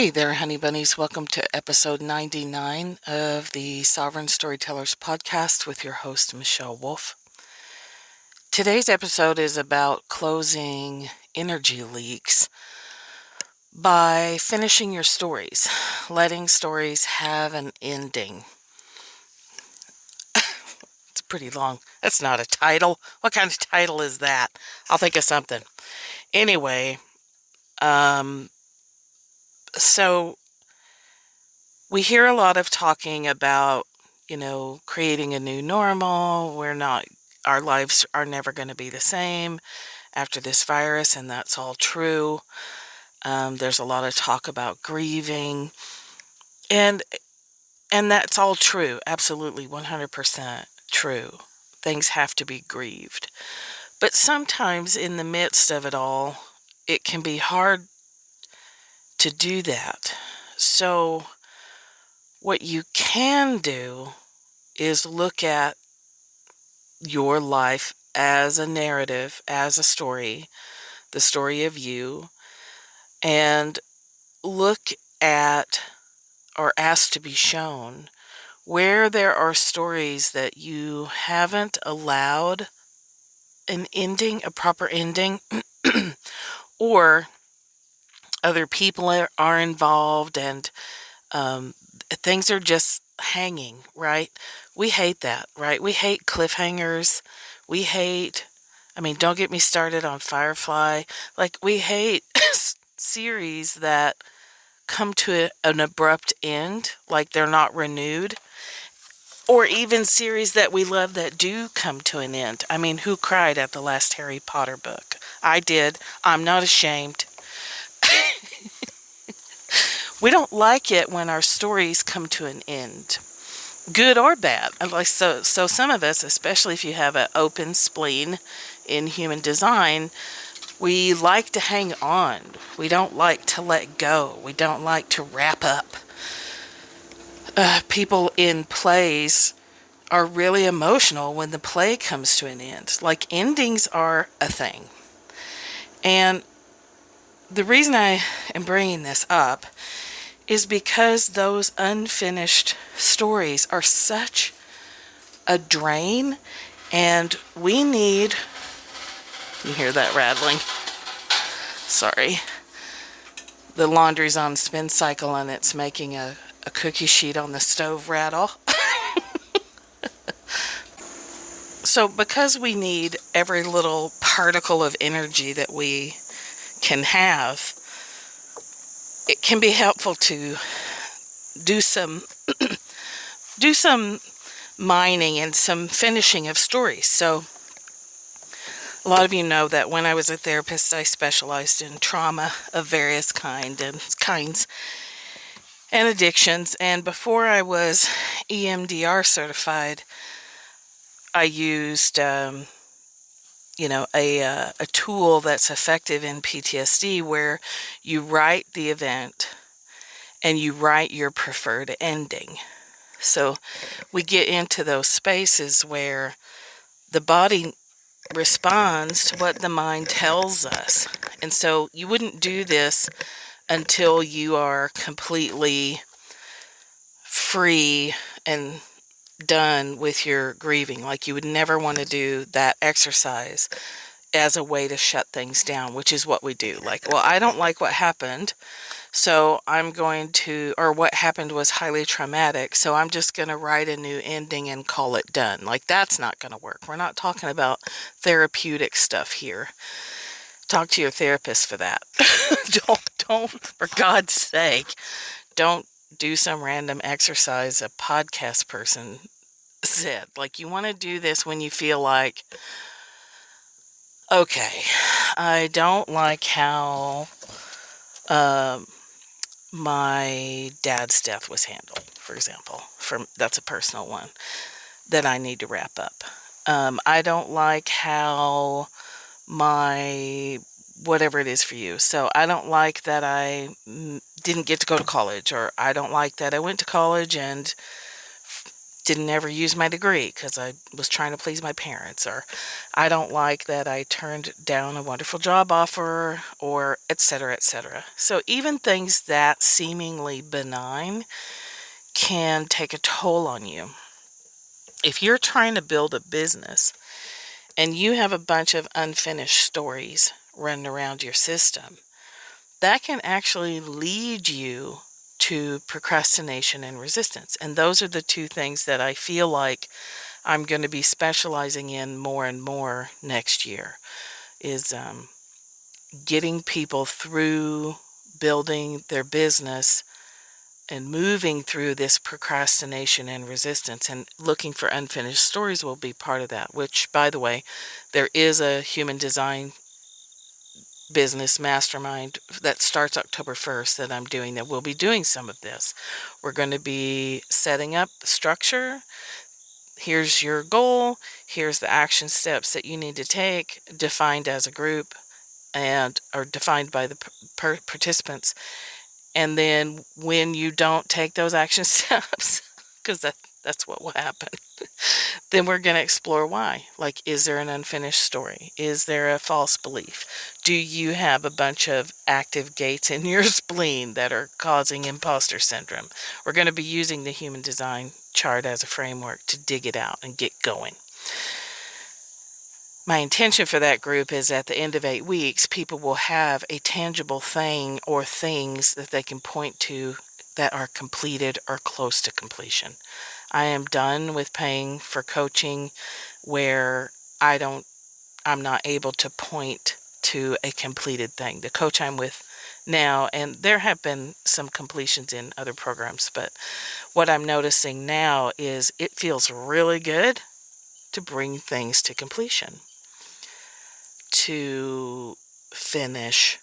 Hey there, honey bunnies. Welcome to episode 99 of the Sovereign Storytellers podcast with your host, Michelle Wolf. Today's episode is about closing energy leaks by finishing your stories, letting stories have an ending. It's pretty long. That's not a title. What kind of title is that? I'll think of something. Anyway, so we hear a lot of talking about, creating a new normal. Our lives are never going to be the same after this virus, and that's all true. There's a lot of talk about grieving, and that's all true. Absolutely, 100% true. Things have to be grieved. But sometimes in the midst of it all, it can be hard to do that. So what you can do is look at your life as a narrative, as a story, the story of you, and look at or ask to be shown where there are stories that you haven't allowed an ending, a proper ending, or other people are involved and things are just hanging, right? We hate that, right? We hate cliffhangers. Don't get me started on Firefly. We hate series that come to an abrupt end, like they're not renewed, or even series that we love that do come to an end. Who cried at the last Harry Potter book? I did. I'm not ashamed. We don't like it when our stories come to an end, good or bad. So some of us, especially if you have an open spleen in human design, we like to hang on. We don't like to let go. We don't like to wrap up. People in plays are really emotional when the play comes to an end. Endings are a thing. And the reason I am bringing this up is because those unfinished stories are such a drain, and we need... You hear that rattling? Sorry. The laundry's on spin cycle and it's making a cookie sheet on the stove rattle. So because we need every little particle of energy that we can have, it can be helpful to do some mining and some finishing of stories. So a lot of you know that when I was a therapist, I specialized in trauma of various kinds and addictions. And before I was EMDR certified, I used a tool that's effective in PTSD, where you write the event and you write your preferred ending. So we get into those spaces where the body responds to what the mind tells us. And so you wouldn't do this until you are completely free and done with your grieving. You would never want to do that exercise as a way to shut things down, which is what we do. I don't like what happened, so what happened was highly traumatic, so I'm just going to write a new ending and call it done. That's not going to work. We're not talking about therapeutic stuff here. Talk to your therapist for that. Don't, for God's sake, don't do some random exercise a podcast person said. You want to do this when you feel like, okay, I don't like how my dad's death was handled, for example. That's a personal one that I need to wrap up. I don't like how whatever it is for you. So I don't like that I didn't get to go to college, or I don't like that I went to college and didn't ever use my degree because I was trying to please my parents, or I don't like that I turned down a wonderful job offer, or etc., etc. So even things that seemingly benign can take a toll on you. If you're trying to build a business and you have a bunch of unfinished stories running around your system, that can actually lead you to procrastination and resistance. And those are the two things that I feel like I'm going to be specializing in more and more next year, is getting people through building their business and moving through this procrastination and resistance, and looking for unfinished stories will be part of that, which, by the way, there is a human design business mastermind that starts October 1st that I'm doing, that will be doing some of this. We're going to be setting up structure. Here's your goal. Here's the action steps that you need to take, defined as a group and are defined by the participants. And then when you don't take those action steps, because that's what will happen, then we're going to explore why. Like, is there an unfinished story? Is there a false belief? Do you have a bunch of active gates in your spleen that are causing imposter syndrome? We're going to be using the human design chart as a framework to dig it out and get going. My intention for that group is at the end of 8 weeks, people will have a tangible thing or things that they can point to that are completed or close to completion. I am done with paying for coaching where I'm not able to point to a completed thing. The coach I'm with now, and there have been some completions in other programs, but what I'm noticing now is it feels really good to bring things to completion, to finish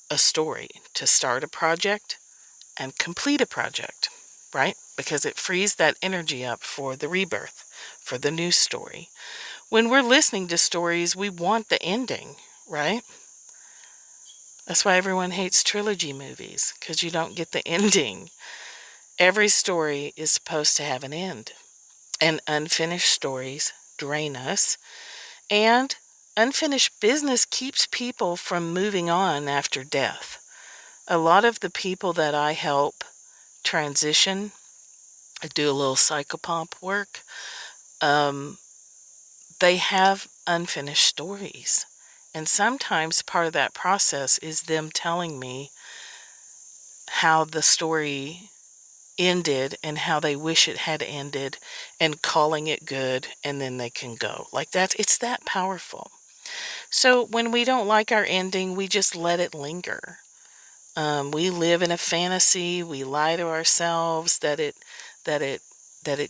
a story, to start a project and complete a project, right? Because it frees that energy up for the rebirth, for the new story. When we're listening to stories, we want the ending, right? That's why everyone hates trilogy movies, because you don't get the ending. Every story is supposed to have an end. And unfinished stories drain us. And unfinished business keeps people from moving on after death. A lot of the people that I help transition, I do a little psychopomp work, they have unfinished stories. And sometimes part of that process is them telling me how the story ended and how they wish it had ended, and calling it good, and then they can go. Like that, it's that powerful. So when we don't like our ending, we just let it linger. We live in a fantasy. We lie to ourselves that it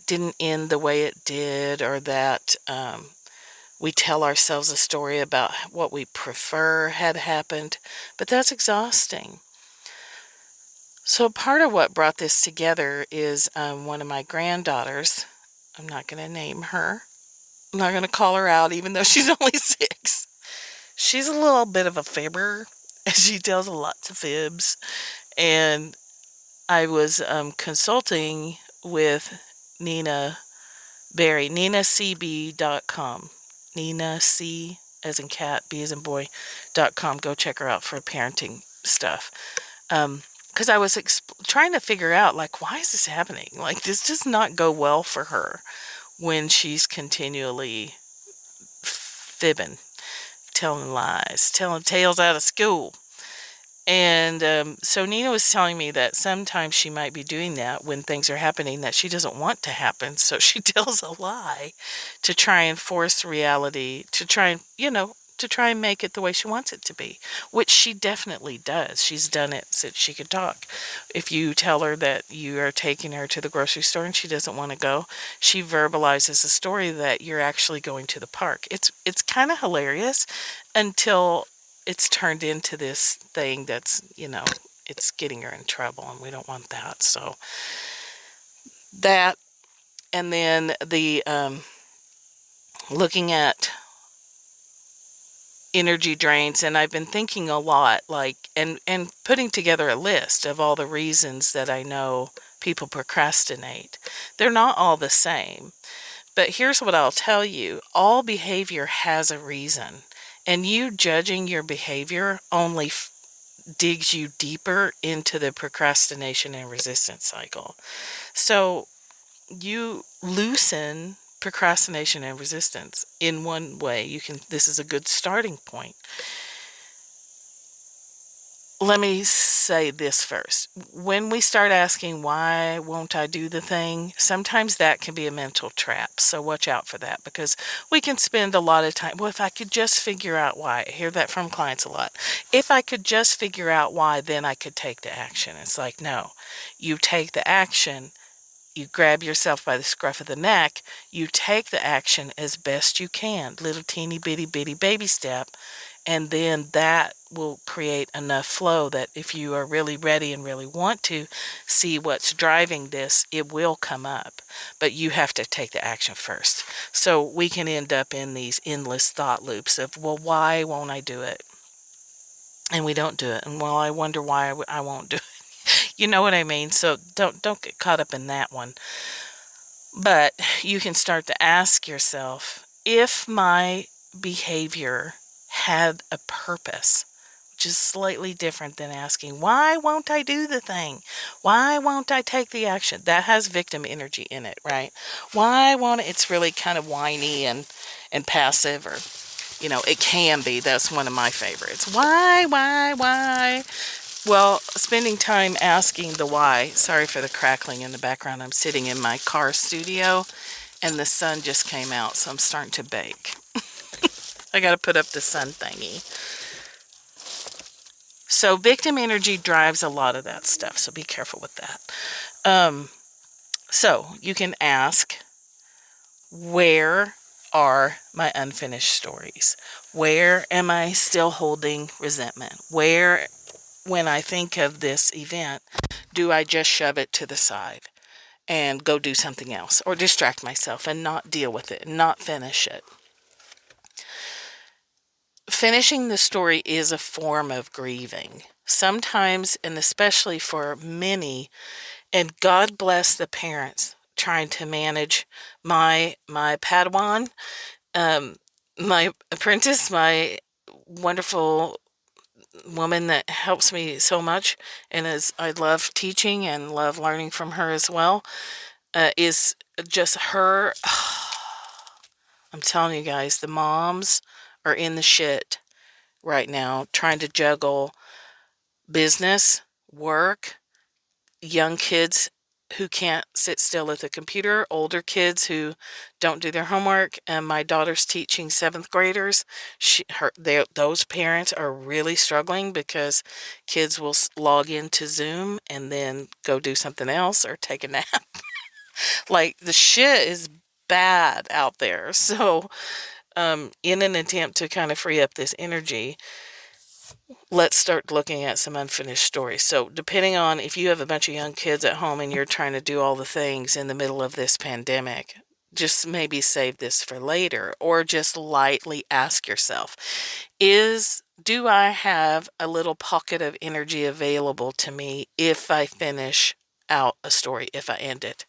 didn't end the way it did, or that we tell ourselves a story about what we prefer had happened. But that's exhausting. So part of what brought this together is one of my granddaughters. I'm not going to name her. I'm not going to call her out, even though she's only 6. She's a little bit of a fibber, and she tells lots of fibs. And I was consulting with Nina Berry, ninacb.com. Nina C as in cat, B as in boy.com. Go check her out for parenting stuff. Because I was trying to figure out, like, why is this happening? Like, this does not go well for her when she's continually fibbing, telling lies, telling tales out of school. And so Nina was telling me that sometimes she might be doing that when things are happening that she doesn't want to happen. So she tells a lie to try and force reality, to try and make it the way she wants it to be, which she definitely does. She's done it since she could talk. If you tell her that you are taking her to the grocery store and she doesn't want to go, she verbalizes a story that you're actually going to the park. It's kind of hilarious until it's turned into this thing that's, it's getting her in trouble, and we don't want that. So that, and then the looking at energy drains, and I've been thinking a lot, like, and putting together a list of all the reasons that I know people procrastinate. They're not all the same. But here's what I'll tell you. All behavior has a reason. And you judging your behavior only digs you deeper into the procrastination and resistance cycle. So you loosen procrastination and resistance in one way. This is a good starting point. Let me say this first. When we start asking, why won't I do the thing? Sometimes that can be a mental trap. So watch out for that, because we can spend a lot of time. Well, if I could just figure out why. I hear that from clients a lot. If I could just figure out why, then I could take the action. It's like, no, you take the action. You grab yourself by the scruff of the neck. You take the action as best you can. Little teeny bitty baby step. And then that will create enough flow that if you are really ready and really want to see what's driving this, it will come up. But you have to take the action first. So we can end up in these endless thought loops of, well, why won't I do it? And we don't do it. And well, I wonder why I won't do it. You know what I mean? So don't get caught up in that one. But you can start to ask yourself, if my behavior had a purpose, which is slightly different than asking, why won't I do the thing? Why won't I take the action? That has victim energy in it, right? Why won't it? It's really kind of whiny and passive, or, it can be. That's one of my favorites. Why? Well, spending time asking the why. Sorry for the crackling in the background. I'm sitting in my car studio and the sun just came out, so I'm starting to bake. I got to put up the sun thingy. So victim energy drives a lot of that stuff, so be careful with that. So you can ask, where are my unfinished stories? Where am I still holding resentment? Where, when I think of this event, do I just shove it to the side and go do something else, or distract myself and not deal with it, and not finish it? Finishing the story is a form of grieving. Sometimes, and especially for many, and God bless the parents trying to manage my Padawan, my apprentice, my wonderful woman that helps me so much, and as I love teaching and love learning from her as well, is just her. I'm telling you guys, the moms are in the shit right now, trying to juggle business, work, young kids who can't sit still at the computer, older kids who don't do their homework. And my daughter's teaching 7th graders. Those parents are really struggling because kids will log into Zoom and then go do something else or take a nap. Like, the shit is bad out there. So in an attempt to kind of free up this energy, let's start looking at some unfinished stories. So depending on if you have a bunch of young kids at home and you're trying to do all the things in the middle of this pandemic, just maybe save this for later, or just lightly ask yourself, do I have a little pocket of energy available to me if I finish out a story, if I end it?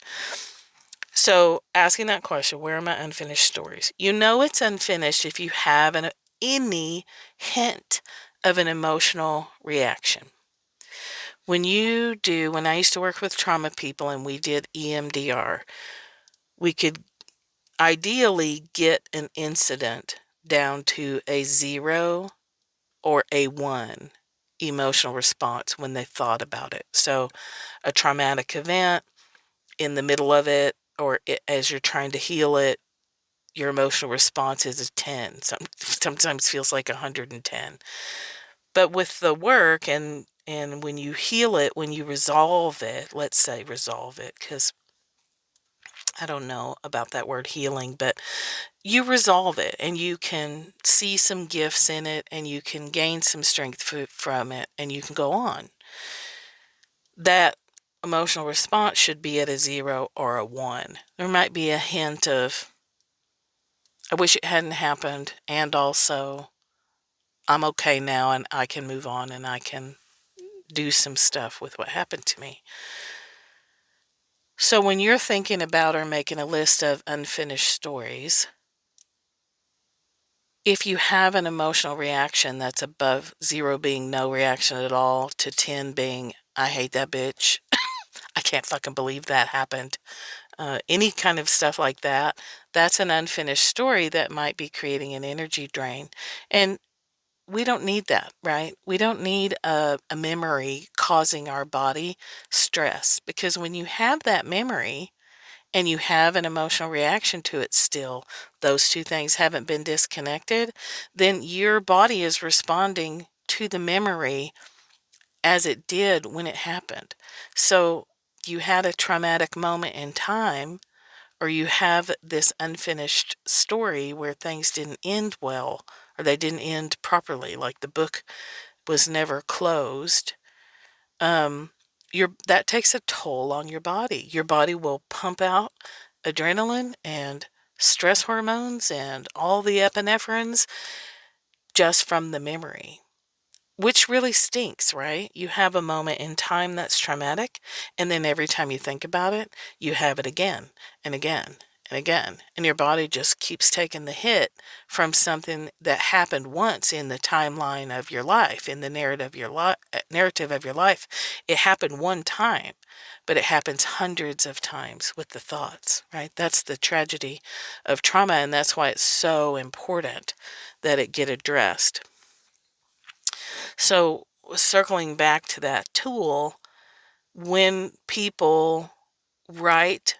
So asking that question, where are my unfinished stories? You know it's unfinished if you have any hint of an emotional reaction. When I used to work with trauma people and we did EMDR, we could ideally get an incident down to a 0 or a 1 emotional response when they thought about it. So a traumatic event, in the middle of it, or as you're trying to heal it, your emotional response is a 10. Sometimes feels like 110. But with the work and when you heal it, when you resolve it, let's say resolve it, because I don't know about that word healing, but you resolve it and you can see some gifts in it and you can gain some strength from it and you can go on. That emotional response should be at a 0 or a 1. There might be a hint of, I wish it hadn't happened, and also I'm okay now and I can move on and I can do some stuff with what happened to me. So when you're thinking about or making a list of unfinished stories, if you have an emotional reaction that's above 0 being no reaction at all to 10 being, I hate that bitch, I can't fucking believe that happened, any kind of stuff like that, that's an unfinished story that might be creating an energy drain. And we don't need that, right? We don't need a memory causing our body stress, because when you have that memory and you have an emotional reaction to it still, those two things haven't been disconnected, then your body is responding to the memory as it did when it happened. So you had a traumatic moment in time, or you have this unfinished story where things didn't end well, or they didn't end properly, like the book was never closed. That takes a toll on your body. Your body will pump out adrenaline and stress hormones and all the epinephrines just from the memory, which really stinks, right? You have a moment in time that's traumatic, and then every time you think about it, you have it again and again and again. And your body just keeps taking the hit from something that happened once in the timeline of your life, in the narrative of your life. It happened one time, but it happens hundreds of times with the thoughts, right? That's the tragedy of trauma, and that's why it's so important that it get addressed. So, circling back to that tool, when people write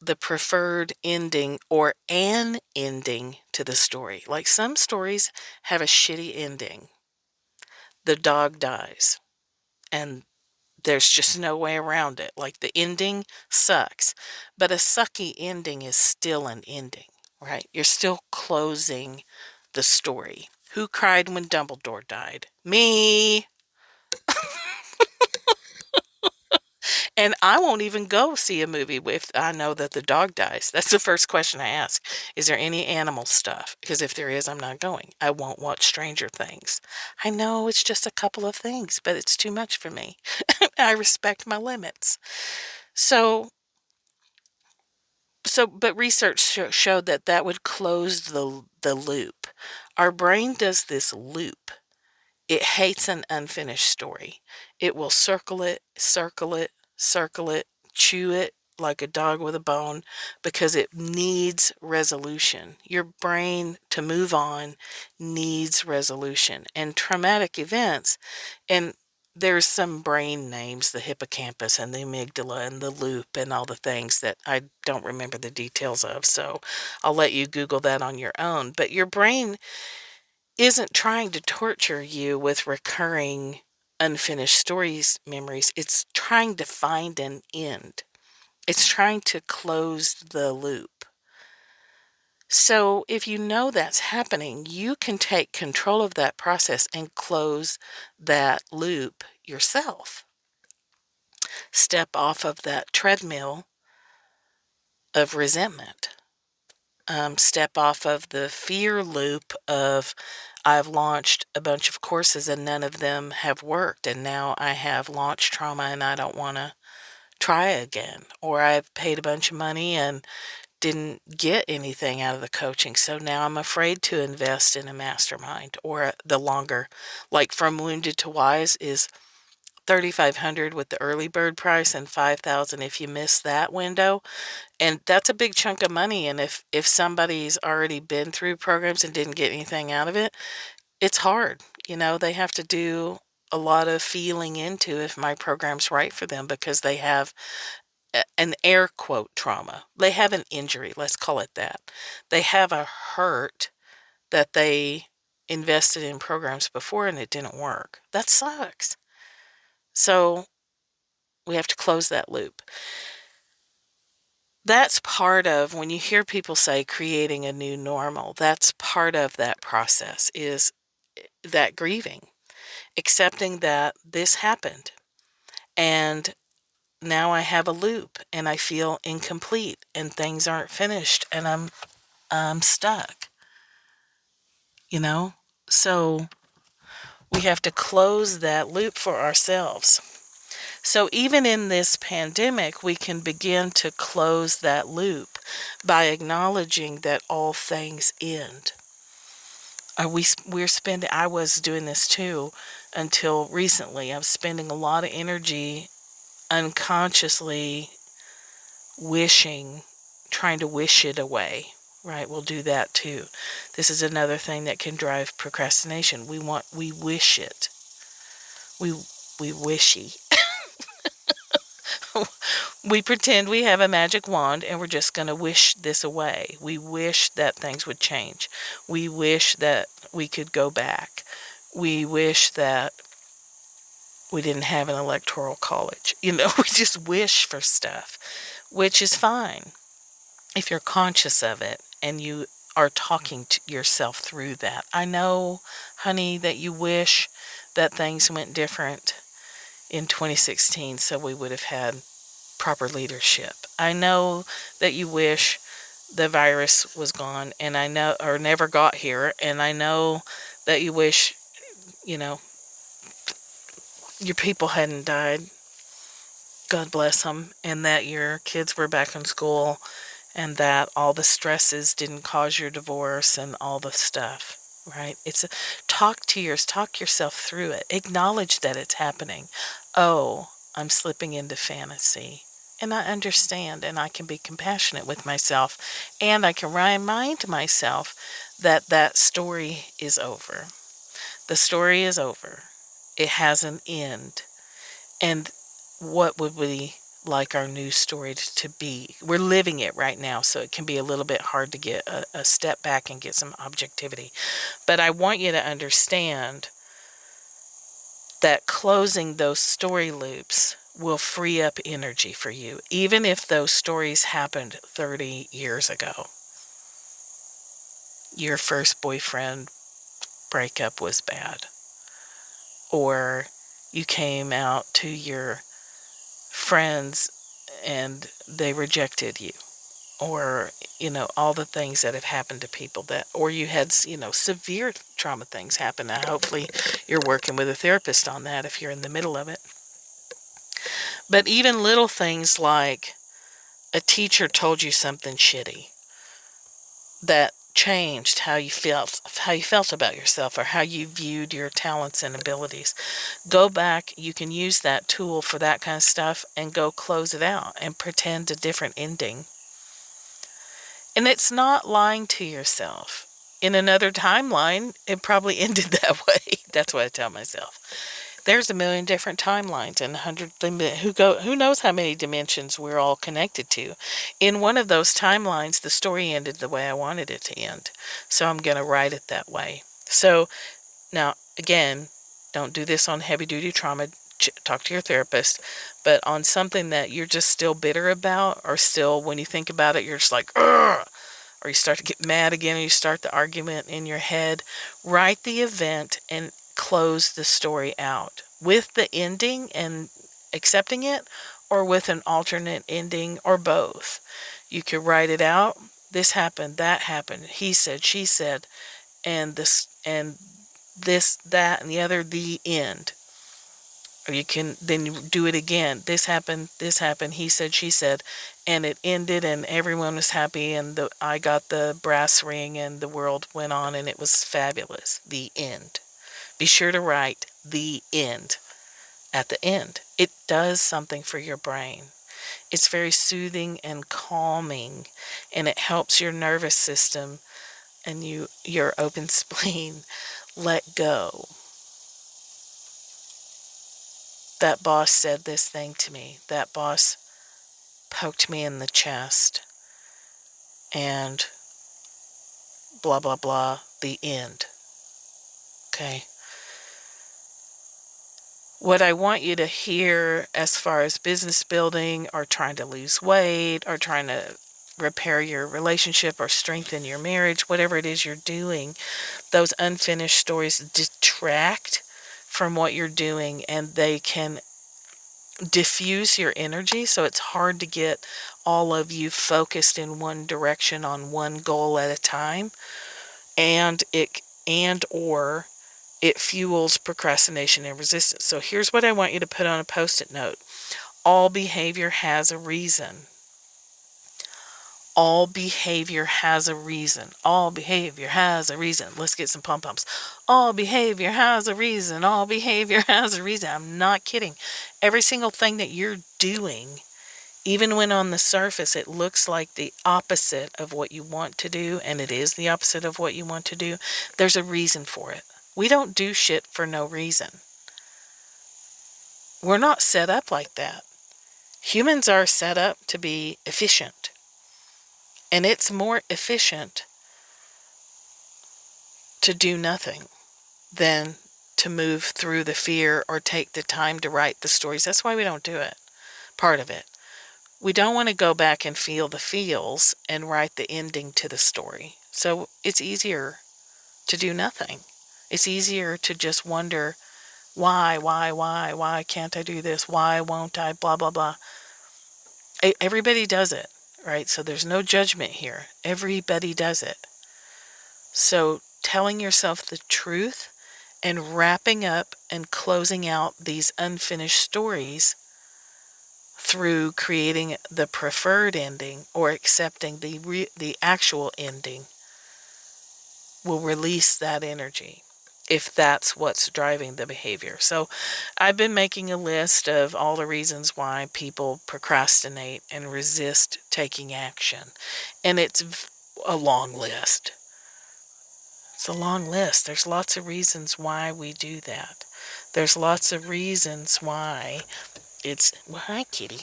the preferred ending or an ending to the story, like some stories have a shitty ending. The dog dies, and there's just no way around it. Like, the ending sucks, but a sucky ending is still an ending, right? You're still closing the story. Who cried when Dumbledore died? Me! And I won't even go see a movie if I know that the dog dies. That's the first question I ask. Is there any animal stuff? Because if there is, I'm not going. I won't watch Stranger Things. I know it's just a couple of things, but it's too much for me. I respect my limits. So, but research showed that that would close the loop. Our brain does this loop. It hates an unfinished story. It will circle it, circle it, circle it, chew it like a dog with a bone, because it needs resolution. Your brain, to move on, needs resolution. And traumatic events, and there's some brain names, the hippocampus and the amygdala and the loop and all the things that I don't remember the details of, so I'll let you Google that on your own. But your brain isn't trying to torture you with recurring unfinished stories memories. It's trying to find an end. It's trying to close the loop. So if you know that's happening, you can take control of that process and close that loop yourself. Step off of that treadmill of resentment. Step off of the fear loop of, I've launched a bunch of courses and none of them have worked, and now I have launched trauma and I don't want to try again. Or I've paid a bunch of money and didn't get anything out of the coaching, so now I'm afraid to invest in a mastermind. Or the longer, like From Wounded to Wise is $3,500 with the early bird price and $5,000 if you miss that window. And that's a big chunk of money. And if somebody's already been through programs and didn't get anything out of it, it's hard. They have to do a lot of feeling into if my program's right for them, because they have an air quote trauma. They have an injury, let's call it that. They have a hurt that they invested in programs before and it didn't work. That sucks. So we have to close that loop. That's part of, when you hear people say creating a new normal, that's part of that process, is that grieving, accepting that this happened and now I have a loop and I feel incomplete and things aren't finished and I'm stuck, So we have to close that loop for ourselves. So even in this pandemic, we can begin to close that loop by acknowledging that all things end. We're spending, I was doing this too until recently. I was spending a lot of energy unconsciously wishing, trying to wish it away. Right, we'll do that too. This is another thing that can drive procrastination. We wish it. We wishy. We pretend we have a magic wand and we're just going to wish this away. We wish that things would change. We wish that we could go back. We wish that we didn't have an electoral college. We just wish for stuff, which is fine if you're conscious of it and you are talking to yourself through that. I know, honey, that you wish that things went different in 2016 so we would have had proper leadership. I know that you wish the virus was gone, and I know, or never got here, and I know that you wish, your people hadn't died. God bless them, and that your kids were back in school, and that all the stresses didn't cause your divorce and all the stuff. Right? Talk yourself through it. Acknowledge that it's happening. Oh, I'm slipping into fantasy. And I understand, and I can be compassionate with myself, and I can remind myself that that story is over. The story is over. It has an end. And what would we like our new story to be? We're living it right now, so it can be a little bit hard to get a step back and get some objectivity. But I want you to understand that closing those story loops will free up energy for you, even if those stories happened 30 years ago. Your first boyfriend breakup was bad, or you came out to your friends and they rejected you, or all the things that have happened to people, or you had severe trauma things happen. Now hopefully you're working with a therapist on that if you're in the middle of it. But even little things like a teacher told you something shitty that changed how you felt about yourself, or how you viewed your talents and abilities. Go back. You can use that tool for that kind of stuff and go close it out and pretend a different ending. And it's not lying to yourself. In another timeline, it probably ended that way. That's what I tell myself. There's a million different timelines and 100 who knows how many dimensions we're all connected to. In one of those timelines, the story ended the way I wanted it to end. So I'm going to write it that way. So now, again, don't do this on heavy duty trauma. Talk to your therapist. But on something that you're just still bitter about, or still, when you think about it, you're just like, ugh, or you start to get mad again, and you start the argument in your head, write the event and close the story out with the ending and accepting it, or with an alternate ending, or both. You could write it out. This happened, that happened, he said, she said, and this, that, and the other, the end. Or you can then do it again. This happened, he said, she said, and it ended, and everyone was happy, and I got the brass ring, and the world went on, and it was fabulous. The end. Be sure to write the end at the end. It does something for your brain. It's very soothing and calming, and it helps your nervous system and your open spleen let go. That boss said this thing to me. That boss poked me in the chest, and blah, blah, blah, the end. Okay. What I want you to hear as far as business building, or trying to lose weight, or trying to repair your relationship, or strengthen your marriage, whatever it is you're doing, those unfinished stories detract from what you're doing, and they can diffuse your energy, so it's hard to get all of you focused in one direction on one goal at a time, or it fuels procrastination and resistance. So here's what I want you to put on a Post-it note. All behavior has a reason. All behavior has a reason. All behavior has a reason. Let's get some pom-poms. All behavior has a reason. All behavior has a reason. I'm not kidding. Every single thing that you're doing, even when on the surface it looks like the opposite of what you want to do, and it is the opposite of what you want to do, there's a reason for it. We don't do shit for no reason. We're not set up like that. Humans are set up to be efficient. And it's more efficient to do nothing than to move through the fear or take the time to write the stories. That's why we don't do it. Part of it. We don't want to go back and feel the feels and write the ending to the story. So it's easier to do nothing. It's easier to just wonder, why can't I do this? Why won't I? Blah, blah, blah. Everybody does it, right? So there's no judgment here. Everybody does it. So telling yourself the truth and wrapping up and closing out these unfinished stories through creating the preferred ending or accepting the actual ending will release that energy, if that's what's driving the behavior. So I've been making a list of all the reasons why people procrastinate and resist taking action. And it's a long list. It's a long list. There's lots of reasons why we do that. There's lots of reasons why hi kitty,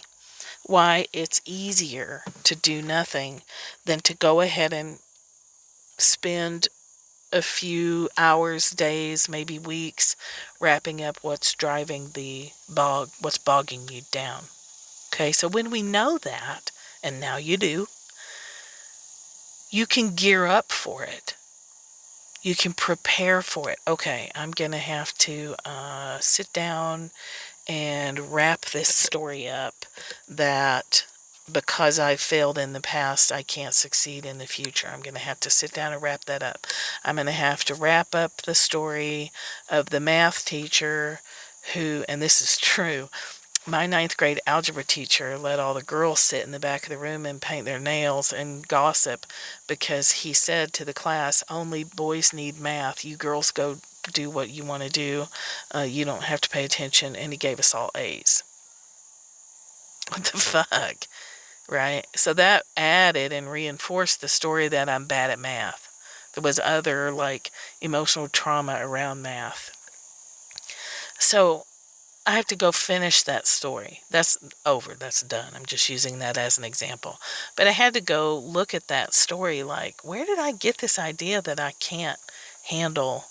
why it's easier to do nothing than to go ahead and spend a few hours, days, maybe weeks, wrapping up what's driving what's bogging you down. Okay, so when we know that, and now you do, you can gear up for it. You can prepare for it. Okay, I'm going to have to sit down and wrap this story up that because I failed in the past, I can't succeed in the future. I'm going to have to sit down and wrap that up. I'm going to have to wrap up the story of the math teacher who, and this is true, my 9th grade algebra teacher let all the girls sit in the back of the room and paint their nails and gossip because he said to the class, only boys need math. You girls go do what you want to do. You don't have to pay attention. And he gave us all A's. What the fuck? Right? So that added and reinforced the story that I'm bad at math. There was other emotional trauma around math. So I have to go finish that story. That's over. That's done. I'm just using that as an example. But I had to go look at that story where did I get this idea that I can't handle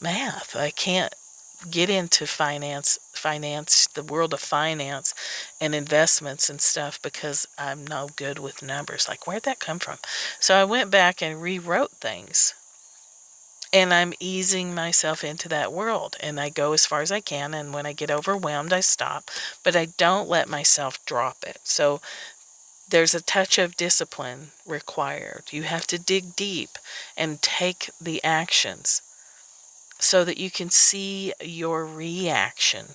math? I can't get into finance, the world of finance and investments and stuff because I'm no good with numbers. Where'd that come from? So I went back and rewrote things. And I'm easing myself into that world. And I go as far as I can. And when I get overwhelmed, I stop. But I don't let myself drop it. So there's a touch of discipline required. You have to dig deep and take the actions so that you can see your reaction.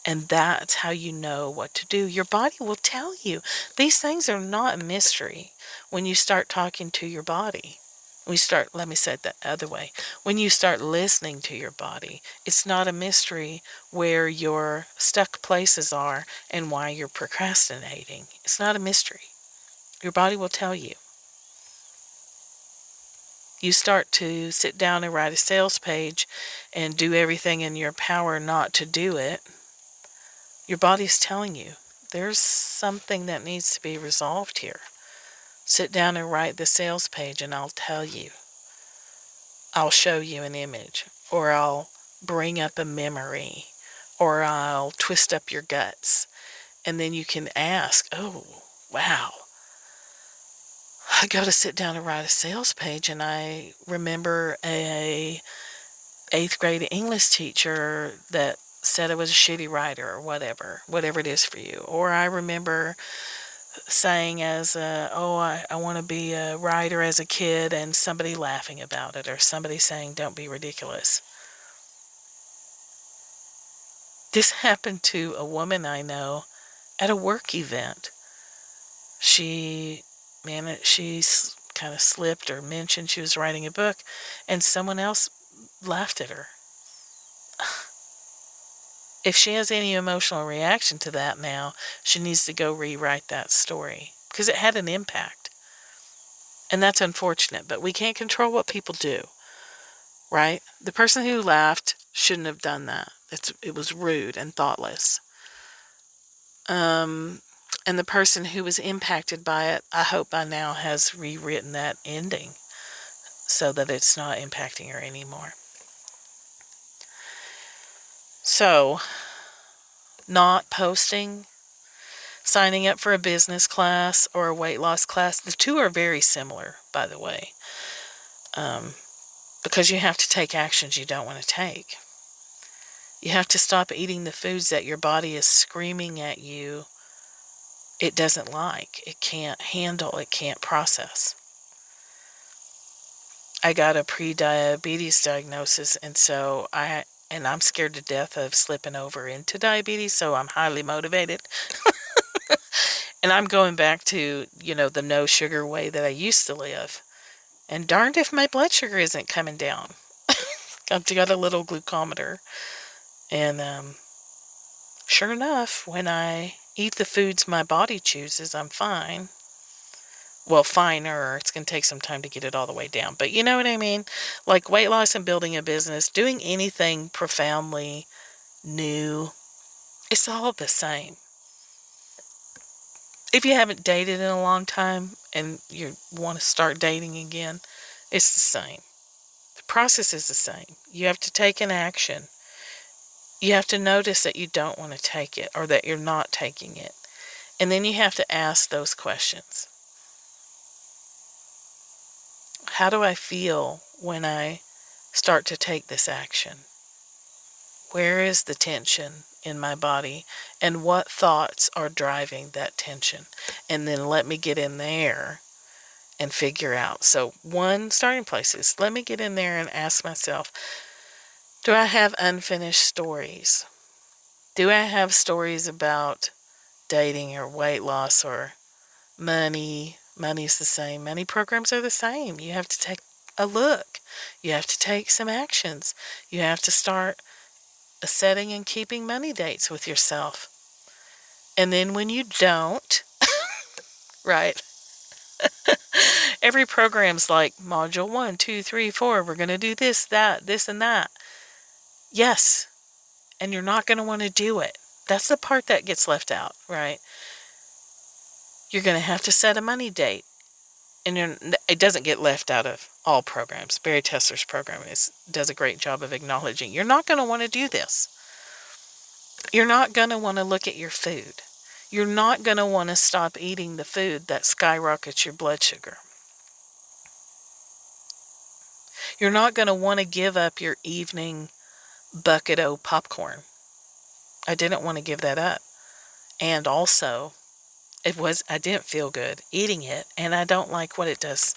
And that's how you know what to do. Your body will tell you. These things are not a mystery when you start talking to your body. Let me say it the other way. When you start listening to your body, it's not a mystery where your stuck places are and why you're procrastinating. It's not a mystery. Your body will tell you. You start to sit down and write a sales page and do everything in your power not to do it. Your body's telling you there's something that needs to be resolved here. Sit down and write the sales page and I'll tell you. I'll show you an image, or I'll bring up a memory, or I'll twist up your guts. And then you can ask, oh, wow. I go to sit down and write a sales page and I remember a 8th grade English teacher that said I was a shitty writer or whatever it is for you. Or I remember saying I want to be a writer as a kid and somebody laughing about it, or somebody saying don't be ridiculous. This happened to a woman I know at a work event. She kind of slipped or mentioned she was writing a book, and someone else laughed at her. If she has any emotional reaction to that now, she needs to go rewrite that story because it had an impact. And that's unfortunate, but we can't control what people do, right? The person who laughed shouldn't have done that. It was rude and thoughtless. And the person who was impacted by it, I hope by now has rewritten that ending so that it's not impacting her anymore. So, not posting, signing up for a business class or a weight loss class, the two are very similar, by the way, because you have to take actions you don't want to take. You have to stop eating the foods that your body is screaming at you it doesn't like, it can't handle, it can't process. I got a pre-diabetes diagnosis, and I'm scared to death of slipping over into diabetes, so I'm highly motivated. And I'm going back to, the no sugar way that I used to live. And darned if my blood sugar isn't coming down. I've got a little glucometer. And sure enough, when I eat the foods my body chooses, I'm fine. Well, finer. It's going to take some time to get it all the way down. But you know what I mean? Like weight loss and building a business, doing anything profoundly new, it's all the same. If you haven't dated in a long time and you want to start dating again, it's the same. The process is the same. You have to take an action. You have to notice that you don't want to take it or that you're not taking it. And then you have to ask those questions. How do I feel when I start to take this action? Where is the tension in my body, and what thoughts are driving that tension? And then let me get in there and figure out. So one starting place is let me get in there and ask myself, do I have unfinished stories? Do I have stories about dating or weight loss or money? Money's the same. Money programs are the same. You have to take a look. You have to take some actions. You have to start setting and keeping money dates with yourself. And then when you don't, right? Every program's like module 1, 2, 3, 4. We're going to do this, that, this, and that. Yes. And you're not going to want to do it. That's the part that gets left out, right? You're going to have to set a money date. And it doesn't get left out of all programs. Barry Tesler's program does a great job of acknowledging you're not going to want to do this. You're not going to want to look at your food. You're not going to want to stop eating the food that skyrockets your blood sugar. You're not going to want to give up your evening bucket of popcorn. I didn't want to give that up. And also, I didn't feel good eating it, and I don't like what it does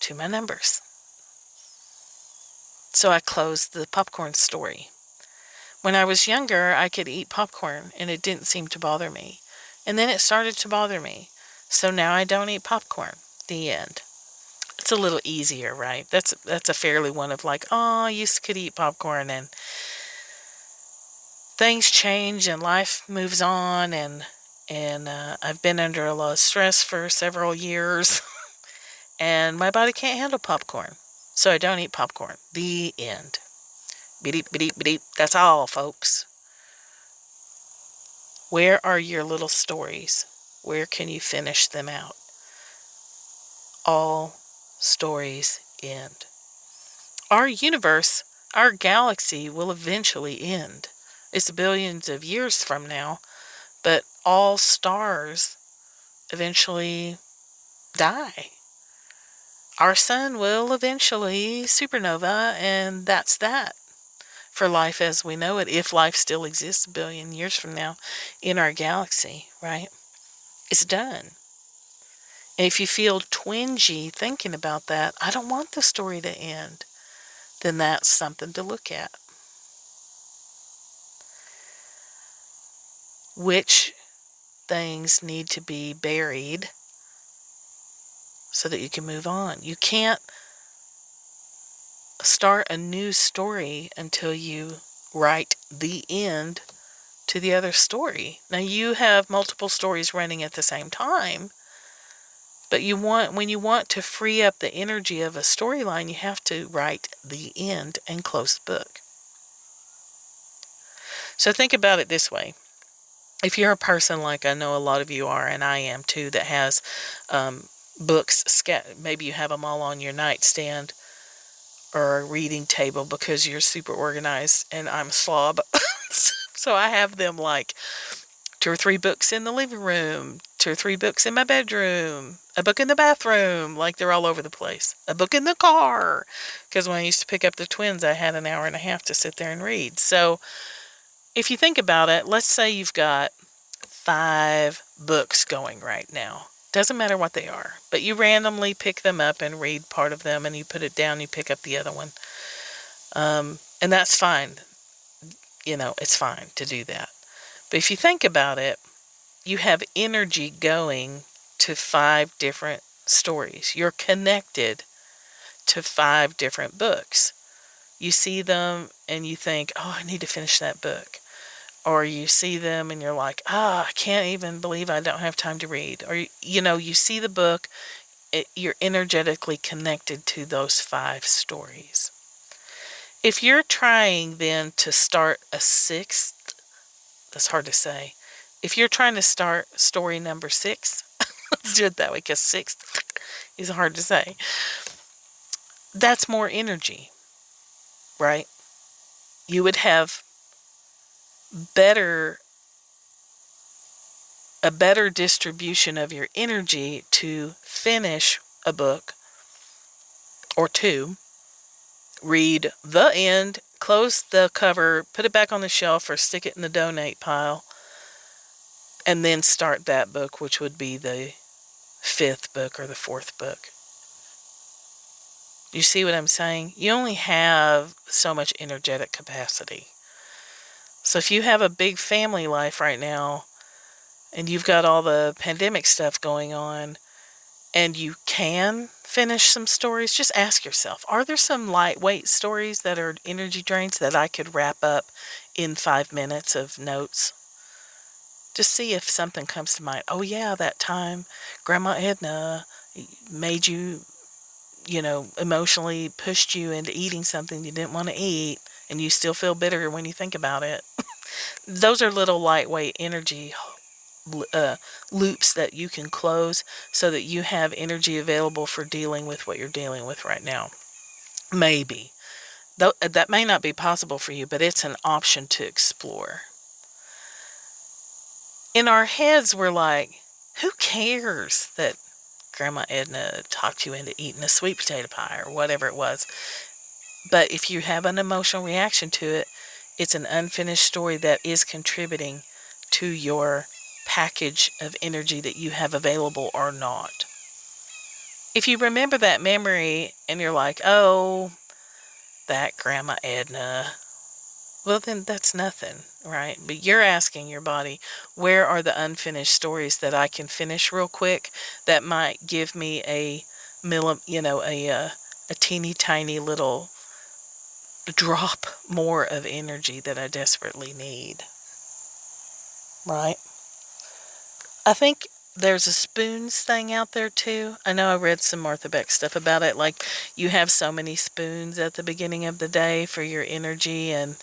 to my numbers. So I closed the popcorn story. When I was younger, I could eat popcorn, and it didn't seem to bother me. And then it started to bother me. So now I don't eat popcorn. The end. It's a little easier, right? That's a fairly one of like, oh, I used to could eat popcorn, and things change and life moves on, and I've been under a lot of stress for several years, and my body can't handle popcorn, so I don't eat popcorn. The end. Beep, beep, beep. That's all, folks. Where are your little stories? Where can you finish them out? All stories end. Our universe, our galaxy will eventually end. It's billions of years from now, but all stars eventually die. Our sun will eventually supernova, and that's that for life as we know it, if life still exists a billion years from now in our galaxy, right? It's done. And if you feel twingy thinking about that, I don't want the story to end, then that's something to look at. which things need to be buried so that you can move on. You can't start a new story until you write the end to the other story. Now, you have multiple stories running at the same time, but when you want to free up the energy of a storyline, you have to write the end and close the book. So think about it this way. If you're a person like I know a lot of you are, and I am too, that has books, maybe you have them all on your nightstand or a reading table because you're super organized, and I'm a slob. So I have them like 2 or 3 books in the living room, 2 or 3 books in my bedroom, a book in the bathroom, like they're all over the place, a book in the car, because when I used to pick up the twins, I had an hour and a half to sit there and read. So if you think about it, let's say you've got 5 books going right now. Doesn't matter what they are, but you randomly pick them up and read part of them, and you put it down, you pick up the other one. And that's fine. It's fine to do that. But if you think about it, you have energy going to 5 different stories. You're connected to 5 different books. You see them and you think, oh, I need to finish that book. Or you see them and you're like, I can't even believe I don't have time to read. Or, you see the book, you're energetically connected to those 5 stories. If you're trying then to start a 6th, that's hard to say. If you're trying to start story number 6, let's do it that way, because 6th is hard to say. That's more energy, right? You would have a better distribution of your energy to finish a book or 2, read the end, close the cover, put it back on the shelf or stick it in the donate pile, and then start that book, which would be the 5th book or the 4th book. You see what I'm saying? You only have so much energetic capacity. So if you have a big family life right now, and you've got all the pandemic stuff going on, and you can finish some stories, just ask yourself, are there some lightweight stories that are energy drains that I could wrap up in 5 minutes of notes? Just see if something comes to mind. Oh yeah, that time Grandma Edna made you, emotionally pushed you into eating something you didn't want to eat, and you still feel bitter when you think about it. Those are little lightweight energy loops that you can close so that you have energy available for dealing with what you're dealing with right now. Maybe. That may not be possible for you, but it's an option to explore. In our heads, we're like, who cares that Grandma Edna talked you into eating a sweet potato pie or whatever it was? But if you have an emotional reaction to it, it's an unfinished story that is contributing to your package of energy that you have available or not. If you remember that memory and you're like, oh, that Grandma Edna, well, then that's nothing, right? But you're asking your body, where are the unfinished stories that I can finish real quick that might give me a teeny tiny little drop more of energy that I desperately need, right? I think there's a spoons thing out there too. I know I read some Martha Beck stuff about it. Like, you have so many spoons at the beginning of the day for your energy, and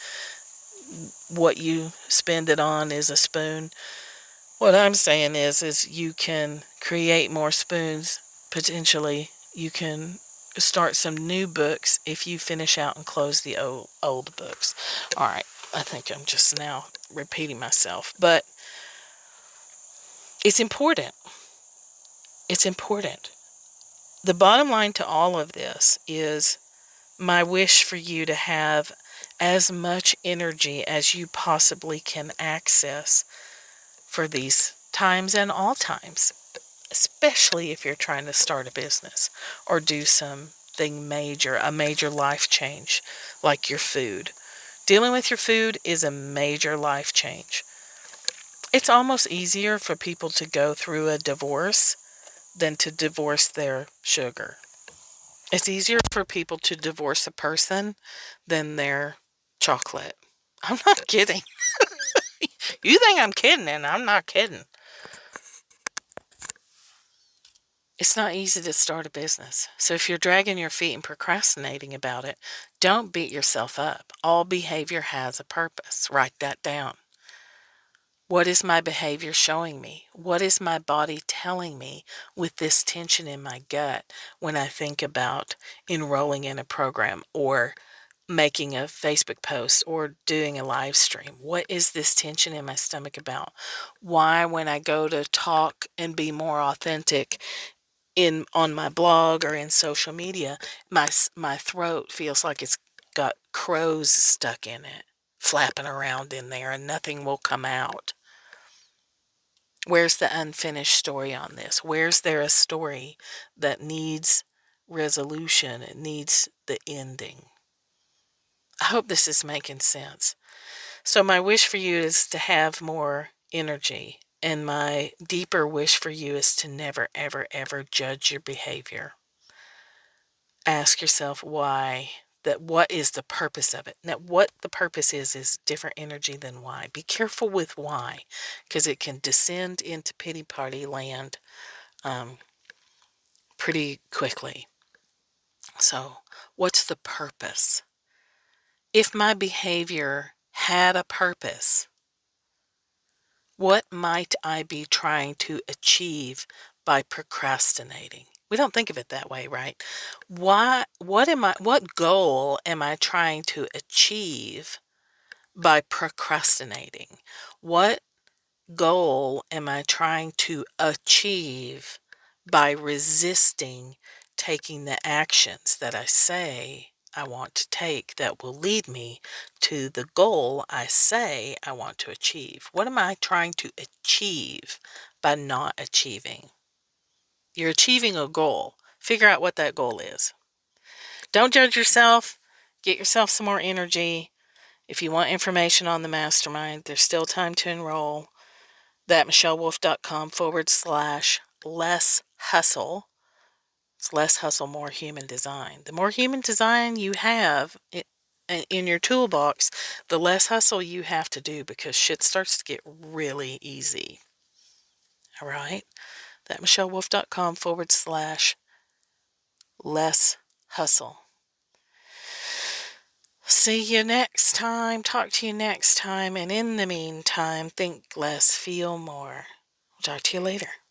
what you spend it on is a spoon. What I'm saying is you can create more spoons. Potentially, you can start some new books if you finish out and close the old books. All right, I think I'm just now repeating myself, but it's important. It's important. The bottom line to all of this is my wish for you to have as much energy as you possibly can access for these times and all times, especially if you're trying to start a business or do something major, a major life change like your food. Dealing with your food is a major life change. It's almost easier for people to go through a divorce than to divorce their sugar. It's easier for people to divorce a person than their chocolate. I'm not kidding. You think I'm kidding, and I'm not kidding. It's not easy to start a business. So if you're dragging your feet and procrastinating about it, don't beat yourself up. All behavior has a purpose. Write that down. What is my behavior showing me? What is my body telling me with this tension in my gut when I think about enrolling in a program or making a Facebook post or doing a live stream? What is this tension in my stomach about? Why, when I go to talk and be more authentic on my blog or in social media, my throat feels like it's got crows stuck in it, flapping around in there, and nothing will come out? Where's the unfinished story on this? Where's there a story that needs resolution? It needs the ending. I hope this is making sense. So my wish for you is to have more energy. And my deeper wish for you is to never, ever, ever judge your behavior. Ask yourself why. What is the purpose of it? Now, what the purpose is different energy than why. Be careful with why, because it can descend into pity party land pretty quickly. So, what's the purpose? If my behavior had a purpose, what might I be trying to achieve by procrastinating? We don't think of it that way, right? What goal am I trying to achieve by procrastinating? What goal am I trying to achieve by resisting taking the actions that I say I want to take that will lead me to the goal I say I want to achieve? What am I trying to achieve by not achieving? You're achieving a goal. Figure out what that goal is. Don't judge yourself. Get yourself some more energy. If you want information on the mastermind, there's still time to enroll. thatmichellewolf.com/less hustle. It's less hustle, more human design. The more human design you have in your toolbox, the less hustle you have to do, because shit starts to get really easy. All right? thatmichellewolf.com/less hustle. See you next time. Talk to you next time. And in the meantime, think less, feel more. Talk to you later.